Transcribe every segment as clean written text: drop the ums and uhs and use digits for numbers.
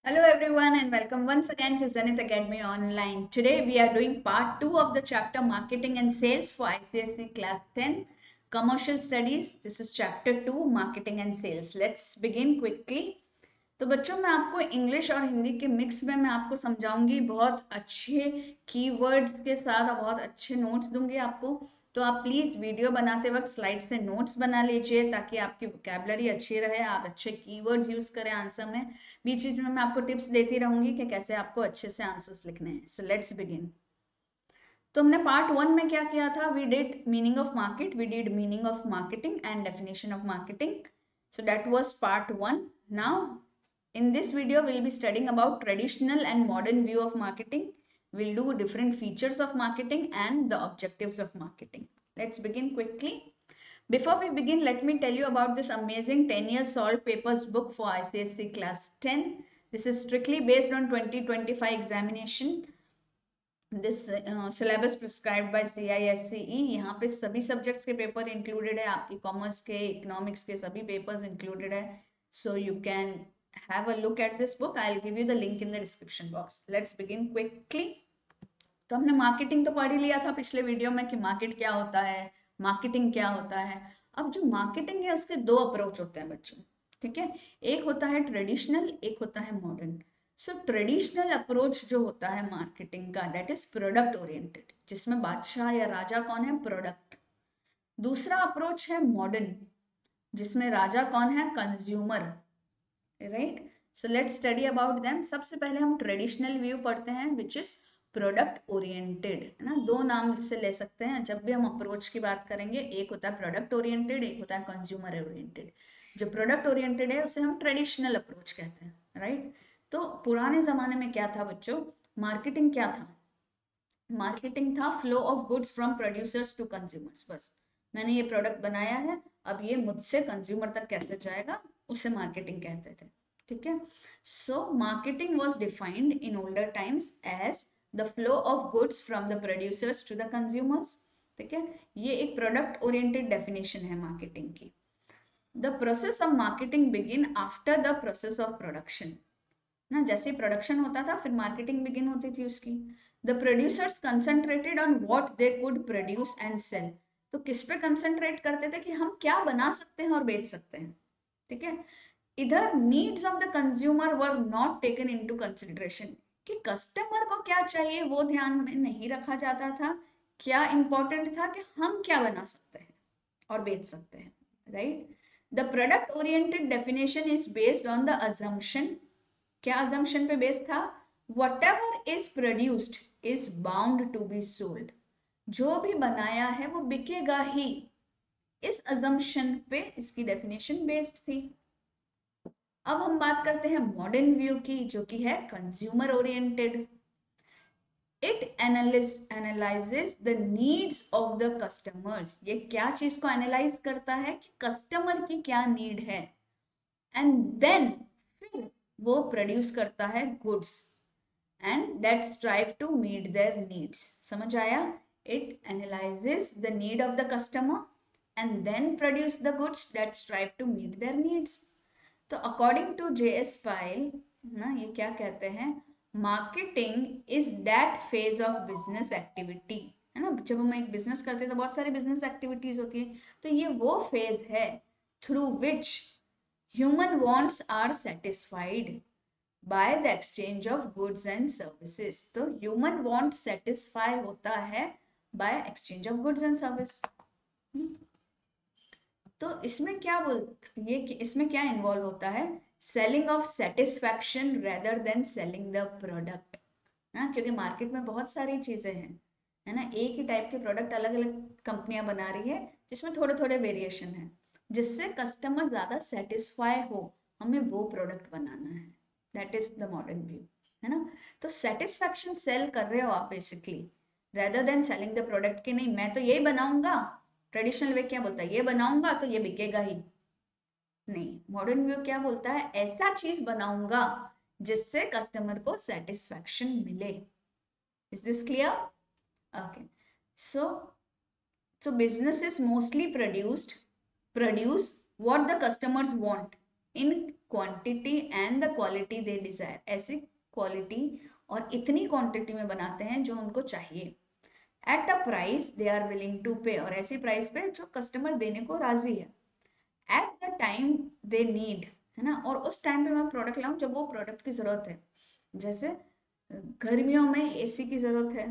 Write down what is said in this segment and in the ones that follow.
Hello everyone and welcome once again to Zenith Academy Online. Today we are doing part 2 of the chapter Marketing and Sales for ICSE Class 10 Commercial Studies. This is chapter 2 Marketing and Sales. Let's begin quickly. तो बच्चों मैं आपको English और हिंदी के mix में मैं आपको समझाऊंगी, बहुत अच्छे कीवर्ड्स के साथ और बहुत अच्छे नोट्स दूंगी आपको। तो आप प्लीज़ वीडियो बनाते वक्त स्लाइड से नोट्स बना लीजिए ताकि आपकी वोकैबुलरी अच्छी रहे, आप अच्छे कीवर्ड्स यूज़ करें आंसर में। बीच बीच में मैं आपको टिप्स देती रहूंगी कि कैसे आपको अच्छे से आंसर्स लिखने हैं। So let's begin. तो हमने पार्ट 1 में क्या किया था? We did meaning of market, we did meaning of marketing and definition of marketing. So that was part 1. Now in this video we'll be studying about traditional and modern view of marketing. We'll do different features of marketing and the objectives of marketing. Let's begin quickly. Before we begin, let me tell you about this amazing 10 years solved papers book for ICSE class 10. This is strictly based on 2025 examination. This syllabus prescribed bye CISCE. यहाँ पे सभी subjects के paper included है, आपकी commerce के, economics के सभी papers included है. So you can have a look at this book. I will give you the link in the description box. Let's begin quickly. तो हमने मार्केटिंग तो पढ़ ही लिया था पिछले वीडियो में कि मार्केट क्या होता है, मार्केटिंग क्या होता है. अब जो मार्केटिंग है उसके दो अप्रोच होते हैं बच्चों, ठीक है. एक होता है ट्रेडिशनल, एक होता है मॉडर्न. सो ट्रेडिशनल अप्रोच जो होता है मार्केटिंग का, डेट इज प्रोडक्ट ओरिएंटेड, जिसमें बादशाह या राजा कौन है? प्रोडक्ट. दूसरा अप्रोच है मॉडर्न, जिसमें राजा कौन है? Consumer. Right. So let's study about them. सबसे पहले हम ट्रेडिशनल व्यू पढ़ते हैं विच इज प्रोडक्ट ओरिएंटेड, है ना. दो नाम से ले सकते हैं जब भी हम अप्रोच की बात करेंगे. एक होता है प्रोडक्ट ओरिएंटेड, एक होता है कंज्यूमर ओरिएंटेड. जो प्रोडक्ट ओरिएंटेड है उसे हम ट्रेडिशनल अप्रोच कहते हैं. राइट. तो पुराने जमाने में क्या था बच्चों? मार्केटिंग क्या था? मार्केटिंग था flow of goods from producers to consumers. बस मैंने ये प्रोडक्ट बनाया है, अब ये मुझसे कंज्यूमर तक कैसे जाएगा, उसे मार्केटिंग कहते थे. ठीक है. So marketing was defined in older times as the flow of goods from the producers to the consumers. ठीक है. ये एक प्रोडक्ट ओरिएंटेड डेफिनेशन है मार्केटिंग की. The process of marketing begin after the process of production. ना जैसे production होता था फिर मार्केटिंग बिगिन होती थी उसकी. The producers concentrated on what they could produce and sell. तो किस पे कंसंट्रेट करते थे कि हम क्या बना सकते हैं और बेच सकते हैं. ठीक है. इधर needs of the consumer were not taken into consideration, कि कस्टमर को क्या चाहिए वो ध्यान में नहीं रखा जाता था. क्या इंपॉर्टेंट था कि हम क्या बना सकते हैं और बेच सकते हैं. Right. The product oriented definition is based on the assumption. क्या अजम्पशन पे बेस्ड था? Whatever is produced is bound to be sold. जो भी बनाया है वो बिकेगा ही. इस अजम्पशन पे इसकी डेफिनेशन बेस्ड थी. अब हम बात करते हैं मॉडर्न व्यू की, जो कि है consumer oriented. It analyses the needs of the customers. ये क्या चीज को एनालाइज करता है कि कस्टमर की क्या नीड है, एंड देन फिर वो प्रोड्यूस करता है goods and that strive to meet their needs. समझ आया? It analyses the need of the customer and then produce the goods that strive to meet their needs. तो अकॉर्डिंग टू JS पाइल ना, ये क्या कहते हैं? Marketing is that phase of business activity, है ना. जब हम एक बिजनेस करते हैं तो बहुत सारी बिजनेस एक्टिविटीज होती है. तो ये वो फेज है through which human wants are satisfied by the exchange of goods and services. तो ह्यूमन वांट सेटिस्फाई होता है by exchange of goods and service. तो इसमें क्या बोल, ये इसमें क्या इन्वॉल्व होता है? Selling of satisfaction rather than selling the product. ना, क्योंकि मार्केट में बहुत सारी चीजें हैं, है ना. एक ही टाइप के प्रोडक्ट अलग अलग कंपनियां बना रही है जिसमें थोड़े थोड़े वेरिएशन है. जिससे कस्टमर ज्यादा सेटिस्फाई हो, हमें वो प्रोडक्ट बनाना है. That is the modern view, है ना. तो सेटिस्फैक्शन सेल कर रहे हो आप basically, rather than selling the product. की नहीं मैं तो यही बनाऊंगा. ट्रेडिशनल वे क्या बोलता है? ये बनाऊंगा तो ये बिकेगा ही. नहीं, मॉडर्न व्यू क्या बोलता है? ऐसा चीज बनाऊंगा जिससे कस्टमर को सेटिस्फैक्शन मिले. Is this clear? Okay. So businesses mostly produce what the customers want in quantity and the quality they desire, ऐसी क्वालिटी और इतनी क्वांटिटी में बनाते हैं जो उनको चाहिए, at a price they are willing to pay, और ऐसी प्राइस पे जो कस्टमर देने को राजी है, at the time they need, है ना, और उस टाइम पे मैं प्रोडक्ट लाऊं जब वो प्रोडक्ट की जरूरत है। जैसे गर्मियों में एसी की जरूरत है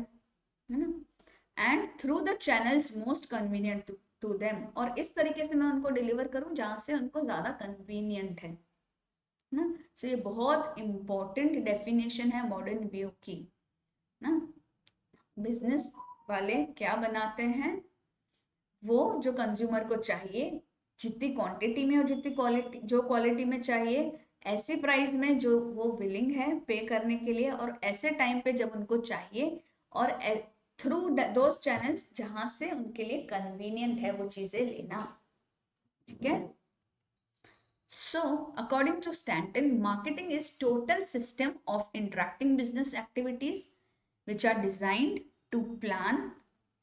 ना, and through the channels most convenient to them, और इस तरीके से मैं उनको डिलीवर करूं जहां से उनको ज्यादा कन्वीनियंट है ना। सो ये बहुत इंपॉर्टेंट डेफिनेशन है मॉडर्न व्यू की ना। बिजनेस वाले क्या बनाते हैं, वो जो कंज्यूमर को चाहिए जितनी क्वांटिटी में और जितनी क्वालिटी, जो क्वालिटी में चाहिए, ऐसी प्राइस में जो वो विलिंग है पे करने के लिए, और ऐसे टाइम पे जब उनको चाहिए, और थ्रू दोज चैनल्स जहां से उनके लिए कन्वीनियंट है वो चीजें लेना। ठीक है। So, according to Stanton, marketing is total system of interacting business activities which are designed to plan,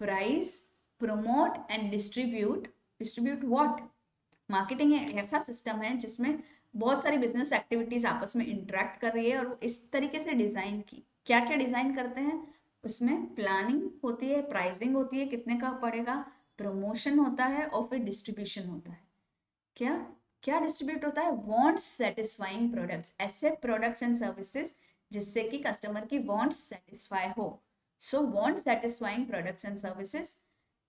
price, promote and distribute. Distribute what? Marketing एक ऐसा सिस्टम है जिसमें बहुत सारी बिजनेस एक्टिविटीज आपस में इंटरेक्ट कर रही है, और वो इस तरीके से डिजाइन की, क्या क्या डिजाइन करते हैं उसमें, प्लानिंग होती है, प्राइसिंग होती है कितने का पड़ेगा, प्रमोशन होता है, और फिर डिस्ट्रीब्यूशन होता है। क्या क्या डिस्ट्रीब्यूट होता है, वांट्स सेटिस्फाइंग प्रोडक्ट्स, ऐसे प्रोडक्ट्स एंड सर्विसेज जिससे कि कस्टमर की वांट्स सेटिस्फाई हो। So want satisfying products and services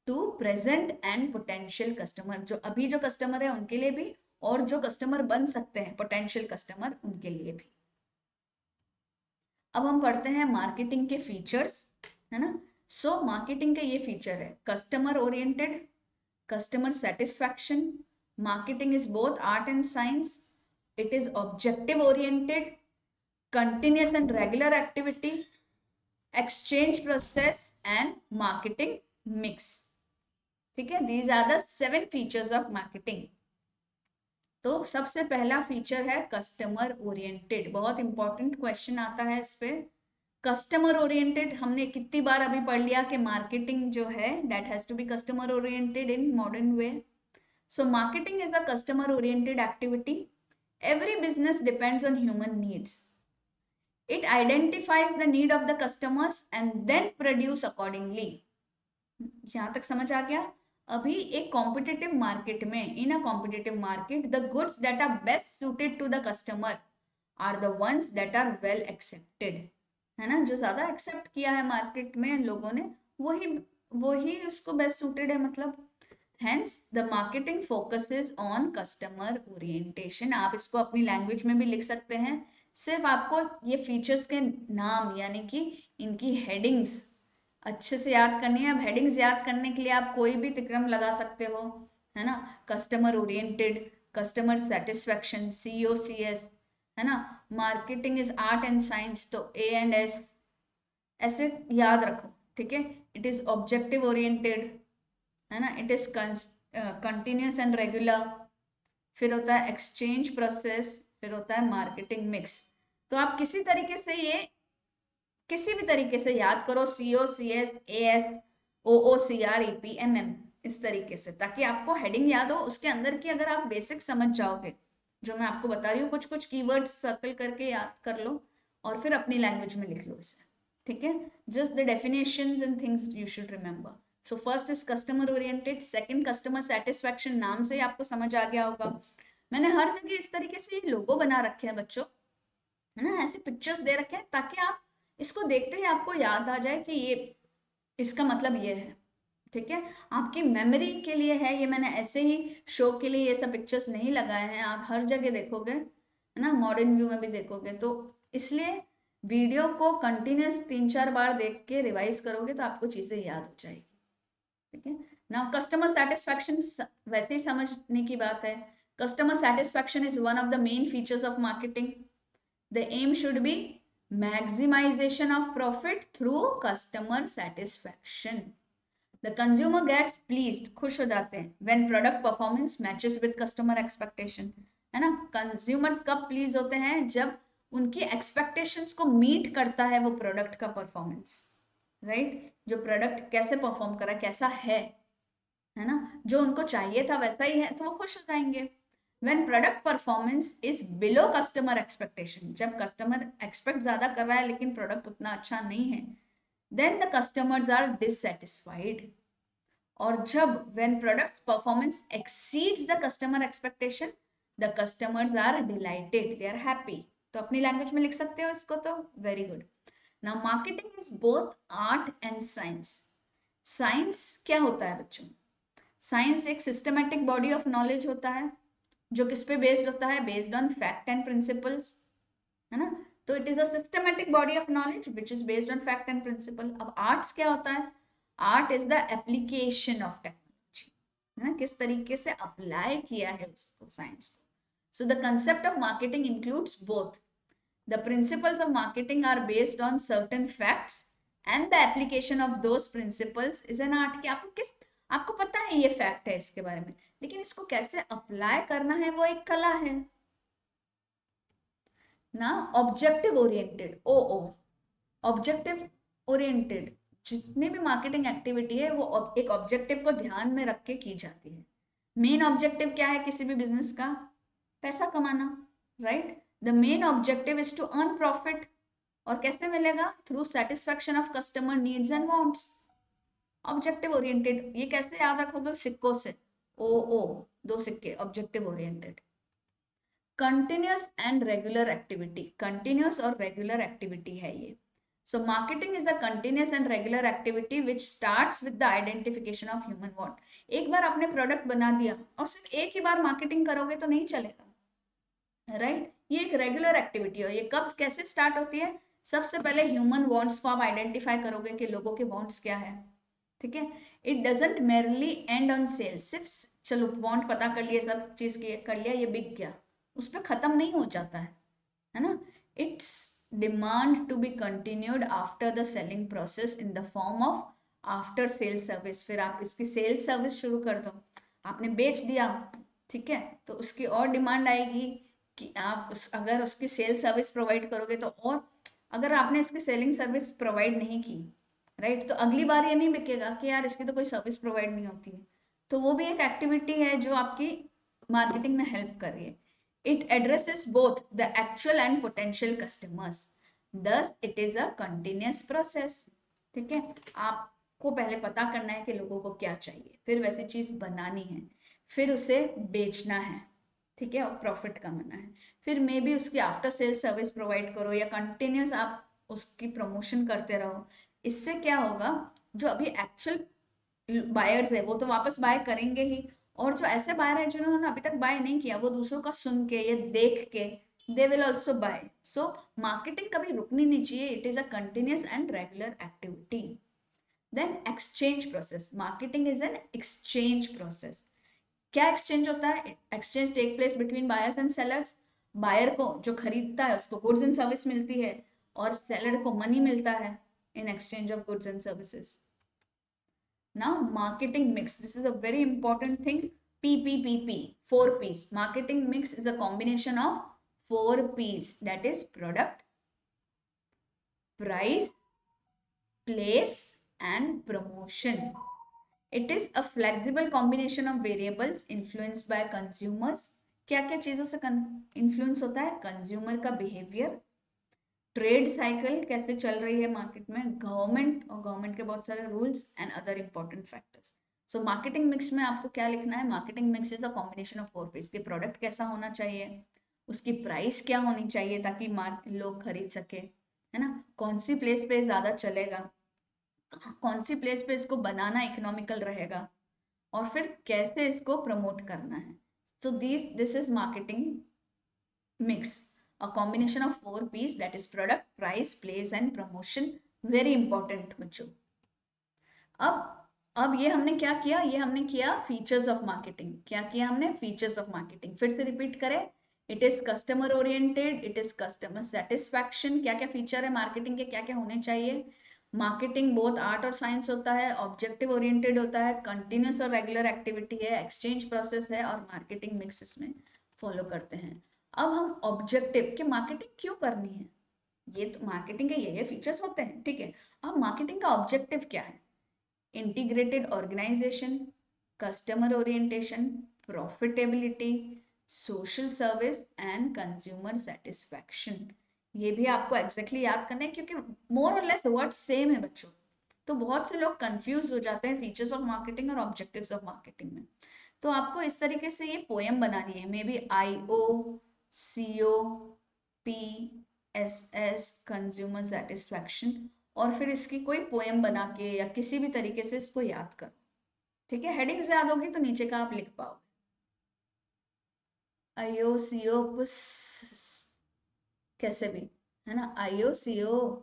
to present and potential customer, जो अभी जो कस्टमर है उनके लिए भी, और जो कस्टमर बन सकते हैं पोटेंशियल कस्टमर उनके लिए भी। अब हम पढ़ते हैं मार्केटिंग के फीचर्स, है ना। सो मार्केटिंग के ये फीचर है, customer oriented, customer satisfaction, marketing is both art and science, it is objective oriented, continuous and regular activity, exchange process and marketing mix। ठीक है, these are the 7 features of marketing। तो सबसे पहला feature है customer oriented, बहुत important question आता है इस पे। कस्टमर ओरिएंटेड हमने कितनी बार अभी पढ़ लिया कि मार्केटिंग जो है that has to be customer oriented in modern way. So marketing is a customer oriented activity. Every business depends on human needs. It identifies the need of the customers and then produce accordingly. यहाँ तक समझ आ गया। अभी एक competitive market में, in a competitive market the goods that are best suited to the customer are the ones that are well accepted, है ना, जो ज्यादा एक्सेप्ट किया है मार्केट में लोगों ने, वही वही उसको बेस्ट सूटेड है, मतलब Hence, the marketing focuses on customer orientation। आप इसको अपनी लैंग्वेज में भी लिख सकते हैं, सिर्फ आपको ये फीचर्स के नाम यानी कि इनकी हेडिंग्स अच्छे से याद करनी है। अब हेडिंग्स याद करने के लिए आप कोई भी तिक्रम लगा सकते हो, है ना, customer oriented, customer satisfaction, COCS, है ना, marketing is art and science, तो A&S ऐसे याद रखो। ठीक है, इट इज ऑब्जेक्टिव ओरिएंटेड, है ना, it is continuous and regular, फिर होता है एक्सचेंज प्रोसेस, फिर होता है मार्केटिंग मिक्स। तो आप किसी तरीके से ये किसी भी तरीके से याद करो, COCS, AS, OOCR, EPMM, इस तरीके से, ताकि आपको हेडिंग याद हो, उसके अंदर की अगर आप बेसिक समझ जाओगे जो मैं आपको बता रही हूँ, कुछ कुछ कीवर्ड्स सर्कल करके याद कर लो और फिर अपनी लैंग्वेज में लिख लो इसे। ठीक है, just the definitions and things you should remember. So first is customer oriented, second customer satisfaction, नाम से ही आपको समझ आ गया होगा। मैंने हर जगह इस तरीके से ये लोगो बना रखे हैं बच्चों, है ना, ऐसे पिक्चर्स दे रखे हैं ताकि आप इसको देखते ही आपको याद आ जाए कि ये इसका मतलब ये है। ठीक है, आपकी मेमोरी के लिए है ये, मैंने ऐसे ही शो के लिए ये सब पिक्चर्स नहीं लगाए हैं, आप हर जगह देखोगे, है ना, मॉडर्न व्यू में भी देखोगे, तो इसलिए वीडियो को कंटिन्यूस 3-4 बार देख के रिवाइज करोगे तो आपको चीजें याद हो जाएगी। ठीक है ना, कस्टमर सेटिस्फैक्शन वैसे ही समझने की बात है। Customer satisfaction is one of the main features of marketing. The aim should be maximization of profit through customer satisfaction. The consumer gets pleased, खुश हो जाते हैं, when product performance matches with customer expectation, है ना, consumers कब please होते हैं, जब उनकी एक्सपेक्टेशंस को मीट करता है वो प्रोडक्ट का परफॉर्मेंस, राइट, जो प्रोडक्ट कैसे परफॉर्म करा, कैसा है ना, जो उनको चाहिए था वैसा ही है, तो वो खुश हो जाएंगे। When product performance is below customer expectation, जब कस्टमर एक्सपेक्ट ज्यादा कर रहा है लेकिन प्रोडक्ट उतना अच्छा नहीं है, then the customers are dissatisfied. और जब when products performance exceeds the customer expectation, the customers are delighted, they are happy. तो अपनी लैंग्वेज में लिख सकते हो इसको, तो very good. Now marketing is both art and science. Science क्या होता है बच्चों? साइंस एक सिस्टमेटिक बॉडी ऑफ नॉलेज होता है जो किस पे बेस्ड होता है? Based on fact and principles, है ना? तो it is a systematic body of knowledge which is based on fact and principle. अब आर्ट्स क्या होता है? Art is the application of technology, है ना? किस तरीके से अप्लाई किया है उसको, साइंस को। So the concept of marketing includes both. The principles of marketing are based on certain facts and the application of those principles is an art। कि आपको पता है ये फैक्ट है इसके बारे में, लेकिन इसको कैसे अप्लाई करना है वो एक कला है ना। ऑब्जेक्टिव ओरिएंटेड, ओ ऑब्जेक्टिव ओरिएंटेड जितने भी मार्केटिंग एक्टिविटी है वो एक ऑब्जेक्टिव को ध्यान में रख के की जाती है। मेन ऑब्जेक्टिव क्या है किसी भी बिजनेस का? पैसा कमाना, right? The main objective is to earn profit. और कैसे मिलेगा? Through satisfaction of customer needs and wants. Objective oriented, ये कैसे याद रखोगे? सिक्कों से, ओ दो सिक्के, objective oriented. Continuous and regular activity, continuous और रेगुलर एक्टिविटी है ये। So marketing is a continuous and regular activity which starts with the identification of human want. एक बार आपने प्रोडक्ट बना दिया और सिर्फ एक ही बार मार्केटिंग करोगे तो नहीं चलेगा, राइट? ये एक रेगुलर एक्टिविटी है। ये कब कैसे स्टार्ट होती है? सबसे पहले ह्यूमन वांट्स को आप आइडेंटिफाई करोगे कि लोगों के वांट्स क्या है, ठीक है? It doesn't merely end on sales. सिर्फ चलो वांट पता कर लिए, सब चीज कर लिया, ये बिक गया, उस पर खत्म नहीं हो जाता है ना? It's demand to be continued after the selling process in the form of after sale service. फिर आप इसकी सेल्स सर्विस शुरू कर दो। आपने बेच दिया, ठीक है, तो उसकी और डिमांड आएगी कि आप अगर उसकी सेल सर्विस प्रोवाइड करोगे तो। और अगर आपने इसकी सेलिंग सर्विस प्रोवाइड नहीं की, राइट, तो अगली बार ये नहीं बिकेगा कि यार इसकी तो कोई सर्विस प्रोवाइड नहीं होती है। तो वो भी एक एक्टिविटी है जो आपकी मार्केटिंग में हेल्प कर रही है। It addresses both the actual and potential customers, thus it is a continuous process. ठीक है, आपको पहले पता करना है कि लोगों को क्या चाहिए, फिर वैसी चीज बनानी है, फिर उसे बेचना है, ठीक है, और प्रॉफिट कमाना है। फिर मे बी उसकी आफ्टर सेल सर्विस प्रोवाइड करो या कंटिन्यूस आप उसकी प्रमोशन करते रहो। इससे क्या होगा? जो अभी एक्चुअल बायर्स है वो तो वापस बाय करेंगे ही, और जो ऐसे बायर है जिन्होंने अभी तक बाय नहीं किया वो दूसरों का सुन के या देख के they will also buy. So marketing कभी रुकनी नहीं चाहिए, it is a continuous and regular activity. Then exchange process, marketing is an exchange process. क्या एक्सचेंज होता है? Exchange take place between buyers and sellers. Buyer को जो खरीदता है उसको गुड्स एंड सर्विस मिलती है, और सेलर को मनी मिलता है in exchange of goods and services. Now marketing mix, this is a very important thing. PPPP, 4 P's. Marketing mix is a combination of 4 P's, that is product, price, place and promotion. It is a flexible combination of variables influenced by consumers. क्या क्या चीजों से influence होता है? Consumer का behaviour, trade cycle कैसे चल रही है मार्केट में, गवर्नमेंट और गवर्नमेंट के बहुत सारे rules and other important factors. So marketing mix में आपको क्या लिखना है? Marketing mix is a combination of 4 P's के प्रोडक्ट कैसा होना चाहिए, उसकी प्राइस क्या होनी चाहिए ताकि लोग खरीद सके, है ना, कौन सी प्लेस पे ज्यादा चलेगा, कौन सी प्लेस पे इसको बनाना इकोनॉमिकल रहेगा, और फिर कैसे इसको प्रमोट करना है। So this is marketing mix, a combination of 4 P's, that is product, price, place and promotion. Very important बच्चों। अब ये हमने क्या किया? ये हमने किया फीचर्स ऑफ मार्केटिंग। क्या किया हमने? Features of marketing. फिर से रिपीट करें, it is customer oriented, it is customer satisfaction. क्या क्या फीचर है मार्केटिंग के, क्या क्या होने चाहिए? मार्केटिंग बहुत आर्ट और साइंस होता है, ऑब्जेक्टिव ओरिएंटेड होता है, कंटिन्यूस और रेगुलर एक्टिविटी है, एक्सचेंज प्रोसेस है, और मार्केटिंग मिक्स इसमें फॉलो करते हैं। अब हम ऑब्जेक्टिव कि मार्केटिंग क्यों करनी है, ये तो मार्केटिंग के ये फीचर्स होते हैं, ठीक है। अब मार्केटिंग का ऑब्जेक्टिव क्या है? Integrated organisation, customer orientation, profitability, social service and consumer satisfaction. ये भी आपको एग्जैक्टली याद करना है क्योंकि मोर और लेस वर्ड सेम है बच्चों। तो बहुत से लोग कंफ्यूज हो जाते हैं फीचर्स ऑफ मार्केटिंग और ऑब्जेक्टिव्स ऑफ मार्केटिंग में। तो आपको इस तरीके से ये पोएम बनानी है, may be IOCOPSS consumer satisfaction, और फिर इसकी कोई पोएम बना के या किसी भी तरीके से इसको याद करो। ठीक है, हेडिंग्स याद होगी तो नीचे का आप लिख पाओगे। IOCO कैसे भी, है ना, IOCO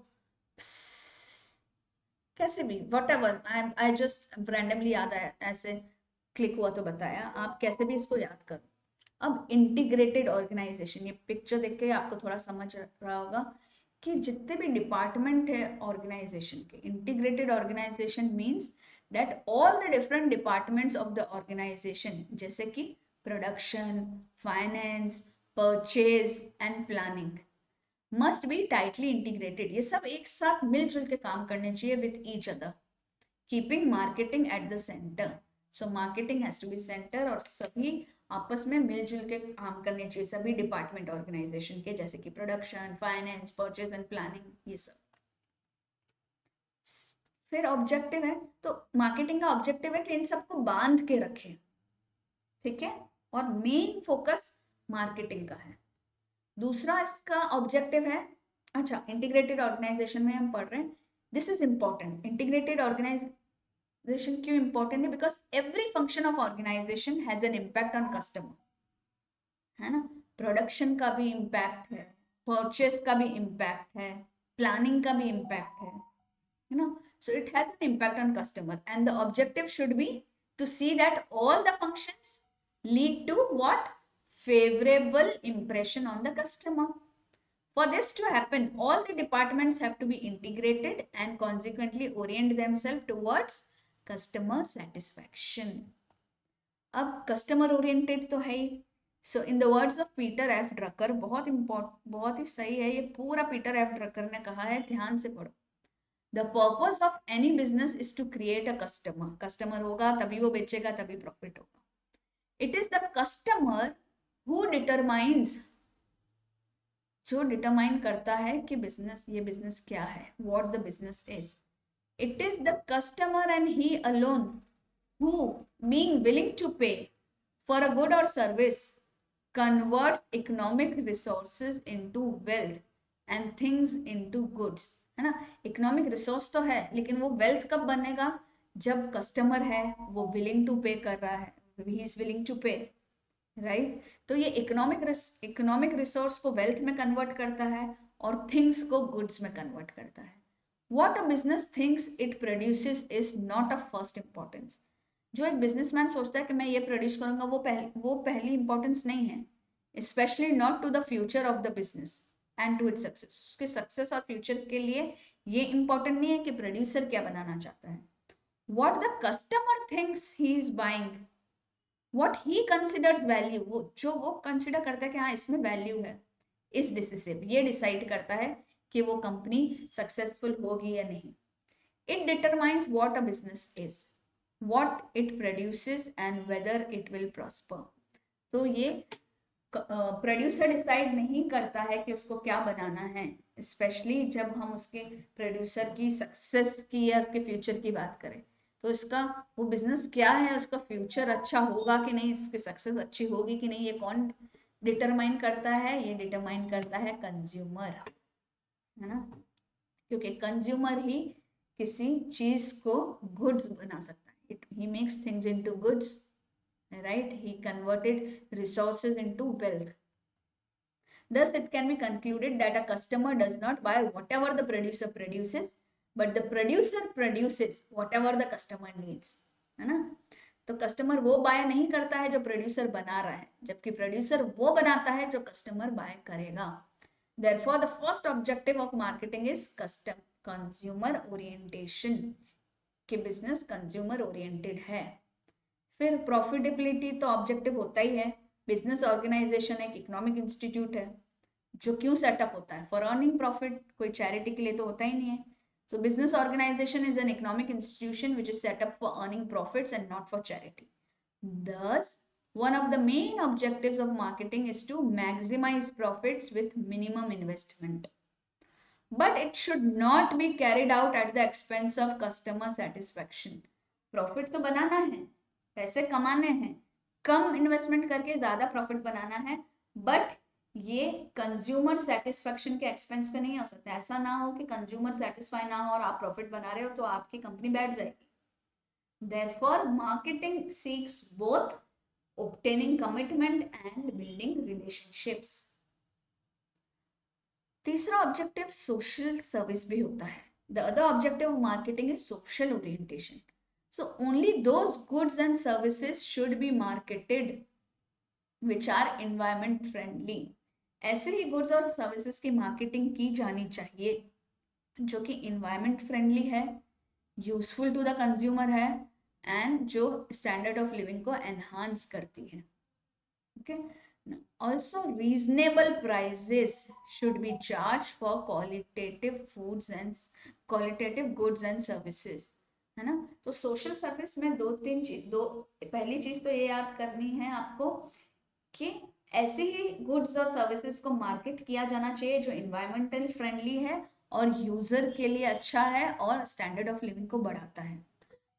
कैसे भी, what ever, I just randomly याद आया, ऐसे क्लिक हुआ तो बताया, आप कैसे भी इसको याद करो। अब इंटीग्रेटेड ऑर्गेनाइजेशन, ये पिक्चर देख के आपको थोड़ा समझ रहा होगा कि जितने भी डिपार्टमेंट है ऑर्गेनाइजेशन के, integrated organisation means that all the different departments of the organisation, जैसे कि production, finance, purchase and planning, must be tightly integrated. ये सब एक साथ मिलजुल के काम करने चाहिए with each other, keeping marketing at the centre. So marketing has to be centre, और सभी आपस में मिलजुल के काम करने चाहिए, सभी डिपार्टमेंट ऑर्गेनाइजेशन के, जैसे कि production, finance, purchase and planning, ये सब। फिर ऑब्जेक्टिव है, तो मार्केटिंग का ऑब्जेक्टिव है कि इन सबको बांध के रखे, ठीक है, और मेन फोकस मार्केटिंग का है। दूसरा इसका ऑब्जेक्टिव है, अच्छा इंटीग्रेटेड ऑर्गेनाइजेशन में हम पढ़ रहे हैं, this is important, integrated organisation क्यों इंपॉर्टेंट है, because every function of organisation has an impact on customer, है ना, प्रोडक्शन का भी इम्पैक्ट है, परचेस का भी इम्पैक्ट है, प्लानिंग का भी इम्पैक्ट है ना, so it has an impact on customer, and the objective should be to see that all the functions lead to what, favorable impression on the customer. For this to happen, all the departments have to be integrated and consequently orient themselves towards customer satisfaction. अब customer oriented तो है ही, so in the words of Peter F Drucker, बहुत ही सही है ये पूरा, पीटर एफ ड्रकर ने कहा है, ध्यान से पढ़ो। The purpose of any business is to create a customer. Customer होगा तभी वो बेचेगा, तभी प्रॉफिट होगा. It is the customer who determines, जो डिटरमाइन करता है कि बिजनेस, ये बिजनेस क्या है, what the business is. It is the customer and he alone who, being willing to pay for a good or service, converts economic resources into wealth and things into goods. है ना, economic resource तो है, लेकिन वो wealth कब बनेगा, जब customer है वो विलिंग टू पे कर रहा है, ही इज विलिंग टू पे, राइट। तो ये इकोनॉमिक रिसोर्स को वेल्थ में कन्वर्ट करता है और थिंग्स को गुड्स में कन्वर्ट करता है। What a business thinks it produces is not of first importance. जो एक बिजनेसमैन सोचता है कि मैं ये प्रोड्यूस करूंगा, वो पहली इंपॉर्टेंस नहीं है, specially not to the future of the business and to its success. उसके सक्सेस और फ्यूचर के लिए ये इंपॉर्टेंट नहीं है कि प्रोड्यूसर क्या बनाना चाहता है। What the customer thinks he is buying, what he considers value, वो जो वो कंसिडर करता है कि हाँ इसमें वैल्यू है, इज डिसिसिव, ये डिसाइड करता है कि वो कंपनी सक्सेसफुल होगी या नहीं। It determines what a business is, what it produces and whether it will prosper. तो ये प्रोड्यूसर डिसाइड नहीं करता है कि उसको क्या बनाना है, स्पेशली जब हम उसके प्रोड्यूसर की सक्सेस की या उसके फ्यूचर की बात करें, तो इसका वो बिजनेस क्या है, उसका फ्यूचर अच्छा होगा कि नहीं, इसकी सक्सेस अच्छी होगी कि नहीं, ये कौन डिटरमाइन करता है, ये डिटरमाइन करता है कंज्यूमर, है ना, क्योंकि कंज्यूमर ही किसी चीज को गुड्स बना सकता है, he makes things into goods, right, he converted resources into wealth. Thus it can be concluded that a customer does not buy whatever the producer produces, but the producer produces whatever the customer needs, है ना। तो customer वो bye नहीं करता है जो producer बना रहा है, जबकि प्रोड्यूसर वो बनाता है जो कस्टमर बाय करेगा। Therefore, the first objective of marketing is consumer orientation, कि बिजनेस कंज्यूमर ओरिएंटेड है। फिर प्रॉफिटेबिलिटी तो ऑब्जेक्टिव होता ही है। बिजनेस ऑर्गेनाइजेशन एक इकोनॉमिक इंस्टीट्यूट है जो क्यों सेटअप होता है, फॉर अर्निंग प्रॉफिट, कोई चैरिटी के लिए तो होता ही नहीं है। So business organisation is an economic institution which is set up for earning profits and not for charity. Thus, One of the main objectives of marketing is to maximize profits with minimum investment. But it should not be carried out at the expense of customer satisfaction. Profit तो बनाना है, पैसे कमाने हैं, कम investment करके ज्यादा profit बनाना है, but ये consumer satisfaction के एक्सपेंस पे नहीं हो सकता. ऐसा ना हो कि कंज्यूमर सेटिस्फाई ना हो और आप प्रॉफिट बना रहे हो तो आपकी कंपनी बैठ जाएगी. Therefore, marketing seeks both obtaining commitment and building relationships. तीसरा ऑब्जेक्टिव सोशल सर्विस भी होता है. The other objective of marketing is social orientation. So only those goods and services should be marketed which are environment friendly. ऐसे ही goods और services की marketing की जानी चाहिए जो कि एनवायरमेंट फ्रेंडली है, यूजफुल टू द कंज्यूमर है एंड जो स्टैंडर्ड ऑफ लिविंग को एनहांस करती है. Okay. Also, reasonable prices should be charged for qualitative foods and qualitative goods and services. है ना. तो सोशल सर्विस में पहली चीज तो ये याद करनी है आपको कि ऐसे ही गुड्स और सर्विसेज को मार्केट किया जाना चाहिए जो इन्वायरमेंटल फ्रेंडली है और यूजर के लिए अच्छा है और स्टैंडर्ड ऑफ लिविंग को बढ़ाता है.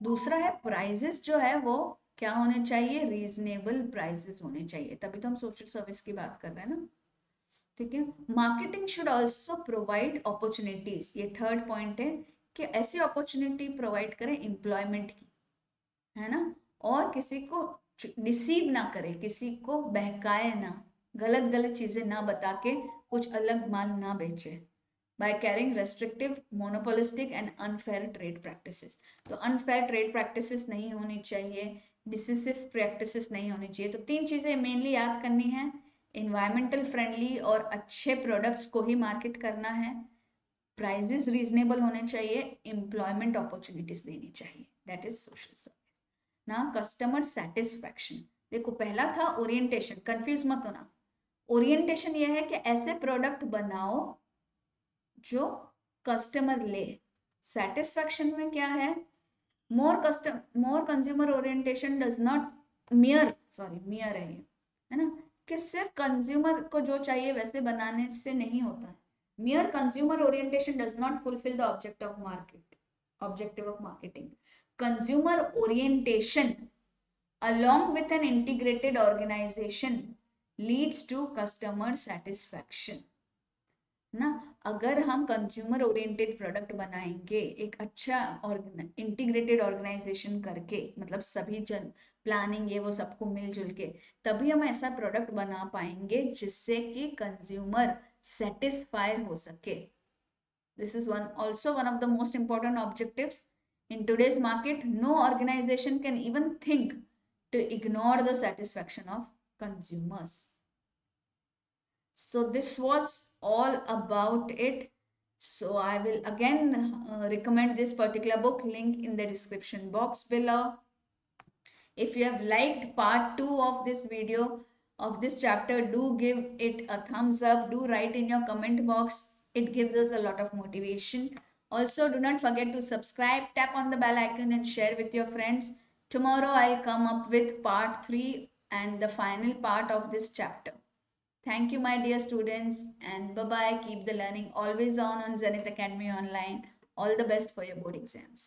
दूसरा है प्राइजेस जो है वो क्या होने चाहिए, रीजनेबल प्राइसेस होने चाहिए. तभी तो हम सोशल सर्विस की बात कर रहे हैं ना. ठीक है. Marketing should also provide opportunities. ये थर्ड पॉइंट है कि ऐसी अपॉर्चुनिटी प्रोवाइड करें एम्प्लॉयमेंट की, है ना, और किसी को डिसीव ना करे, किसी को बहकाए ना, गलत गलत चीजें ना बता के कुछ अलग माल ना बेचे. by carrying restrictive, monopolistic and unfair trade practices. तो unfair trade practices नहीं होनी चाहिए, decisive practices नहीं होनी चाहिए. तो तीन चीजें मेनली याद करनी है. environmental friendly और अच्छे products को ही market करना है, prices reasonable होने चाहिए, employment opportunities देनी चाहिए. That is social service. Now customer satisfaction. देखो पहला था orientation, confuse मत होना. orientation ये है कि ऐसे product बनाओ जो कस्टमर ले. सेटिस्फैक्शन में क्या है, more consumer orientation does not mere है ये, है ना, कि सिर्फ कंज्यूमर को जो चाहिए वैसे बनाने से नहीं होता है. मियर consumer orientation does not fulfil the objective of marketing. Consumer orientation along with an integrated organization leads to customer satisfaction. ना, अगर हम कंज्यूमर ओरिएंटेड प्रोडक्ट बनाएंगे एक अच्छा और इंटीग्रेटेड ऑर्गेनाइजेशन करके, मतलब सभी जन प्लानिंग ये वो सबको मिलजुल के, तभी हम ऐसा प्रोडक्ट बना पाएंगे जिससे कि कंज्यूमर सेटिस्फाई हो सके. This is also one of the most important objectives in today's market. No organisation can even think to ignore the satisfaction of consumers. So this was all about it. So I will again recommend this particular book, link in the description box below. If you have liked part 2 of this video of this chapter, do give it a thumbs up. Do write in your comment box. It gives us a lot of motivation. Also, do not forget to subscribe, tap on the bell icon and share with your friends. Tomorrow I'll come up with part 3 and the final part of this chapter. Thank you, my dear students, and bye-bye. Keep the learning always on Zenith Academy Online. All the best for your board exams.